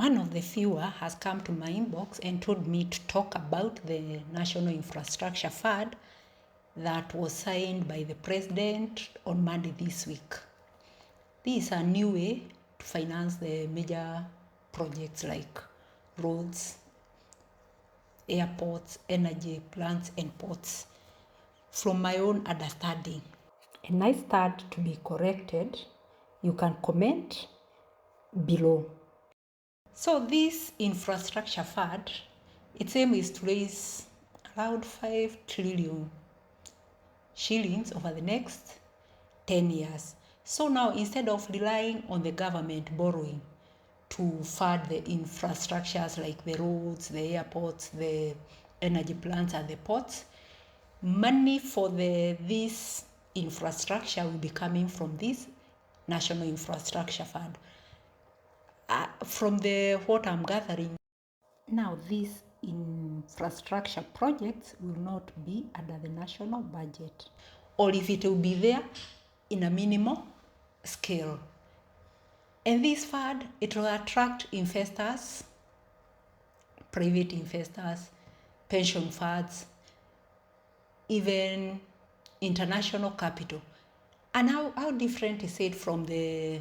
one of the viewer has come to my inbox and told me to talk about the National Infrastructure Fund that was signed by the President on Monday this week. This is a new way to finance the major projects like roads, airports, energy plants, and ports, from my own understanding. And I stand to be corrected. You can comment below. So this infrastructure fund, its aim is to raise around 5 trillion shillings over the next 10 years. So now, instead of relying on the government borrowing to fund the infrastructures like the roads, the airports, the energy plants, and the ports, money for this infrastructure will be coming from this National Infrastructure Fund. From what I'm gathering, now these infrastructure projects will not be under the national budget, or if it will be there, in a minimal scale. And this fund, it will attract investors, private investors, pension funds, even international capital. And how different is it from the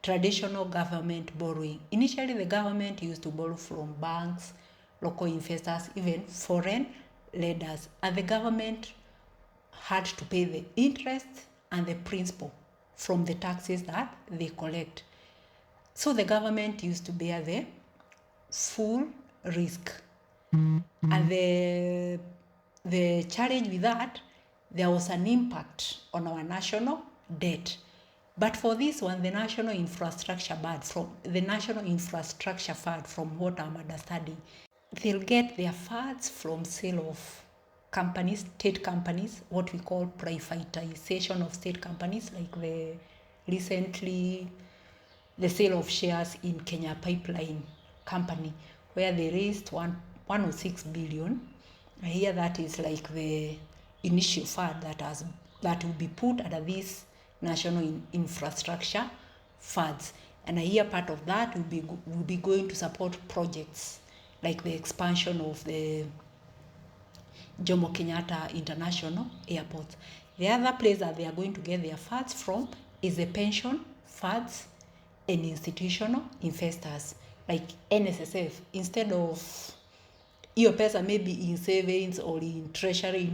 traditional government borrowing? Initially, the government used to borrow from banks, local investors, even foreign lenders, and the government had to pay the interest and the principal from the taxes that they collect. So the government used to bear the full risk. And the challenge with that, there was an impact on our national debt. But for this one, the National Infrastructure Fund, from what I'm understanding, they'll get their funds from sale of companies, state companies, what we call privatization of state companies, like recently the sale of shares in Kenya Pipeline Company, where they raised 106 billion. I hear that is like the initial fund that will be put under this national infrastructure funds, and I hear part of that will be going to support projects like the expansion of the Jomo Kenyatta International Airport. The other place that they are going to get their funds from is the pension funds and institutional investors like NSSF. Instead of your pesa maybe in savings or in treasury,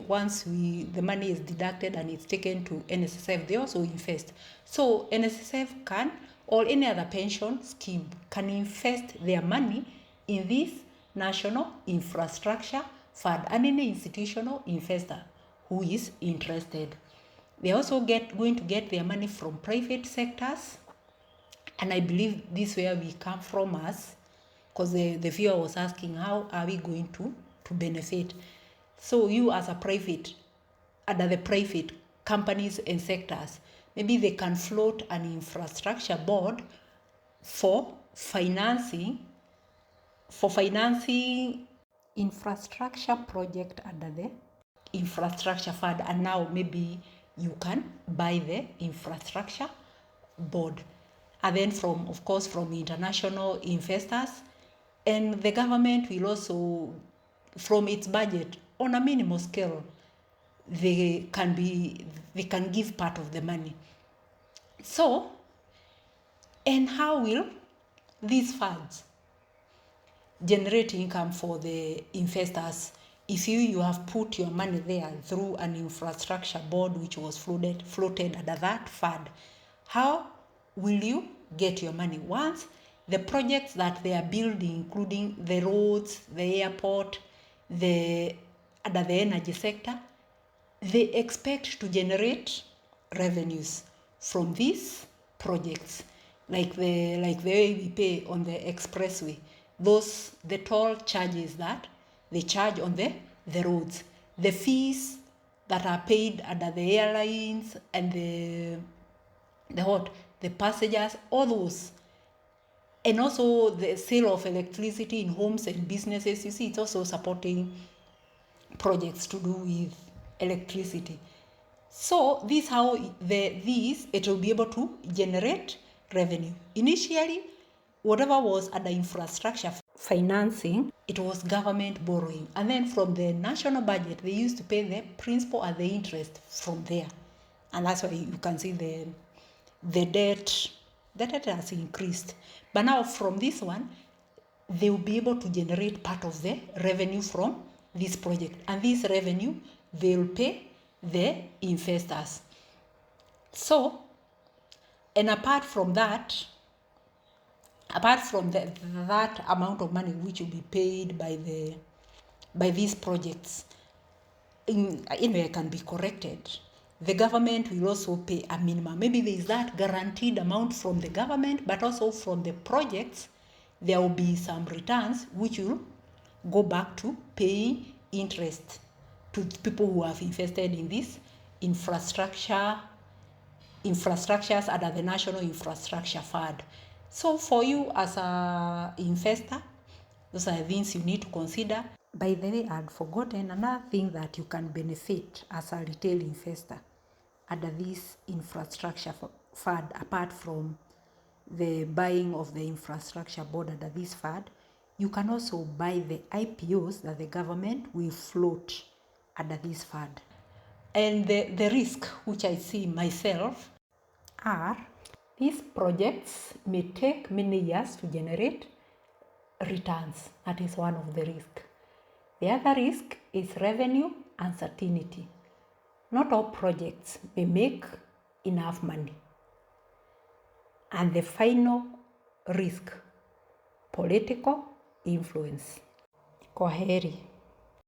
once the money is deducted and it's taken to NSSF, they also invest. So NSSF can, or any other pension scheme, can invest their money in this national infrastructure fund, and any institutional investor who is interested. They also going to get their money from private sectors, and I believe this is where we come from us, because the viewer was asking how are we going to benefit. So you as a private, under the private companies and sectors, maybe they can float an infrastructure board for financing infrastructure project under the infrastructure fund, and now maybe you can buy the infrastructure board. And then from international investors, and the government will also, from its budget, on a minimal scale, they can give part of the money. So, and how will these funds generate income for the investors if you have put your money there through an infrastructure board which was floated under that fund? How will you get your money? Once the projects that they are building, including the roads, the airport, under the energy sector, they expect to generate revenues from these projects, like the way we pay on the expressway, the toll charges that they charge on the roads, the fees that are paid under the airlines and the passengers, all those. And also the sale of electricity in homes and businesses. You see, it's also supporting projects to do with electricity. So this how it will be able to generate revenue. Initially, whatever was under infrastructure financing, it was government borrowing. And then from the national budget, they used to pay the principal and the interest from there. And that's why you can see the debt has increased. But now from this one, they will be able to generate part of the revenue from this project. And this revenue, they will pay the investors. So, and apart from that amount of money which will be paid by these projects, anyway, can be corrected. The government will also pay a minimum. Maybe there is that guaranteed amount from the government, but also from the projects, there will be some returns which will go back to paying interest to people who have invested in this infrastructures under the National Infrastructure Fund. So for you as an investor, those are things you need to consider. By the way, I'd forgotten another thing that you can benefit as a retail investor under this infrastructure fund, apart from the buying of the infrastructure board under this fund. You can also buy the IPOs that the government will float under this fund. And the risk which I see myself are these projects may take many years to generate returns. That is one of the risks. The other risk is revenue uncertainty. Not all projects may make enough money. And the final risk, political influence. Kwaheri.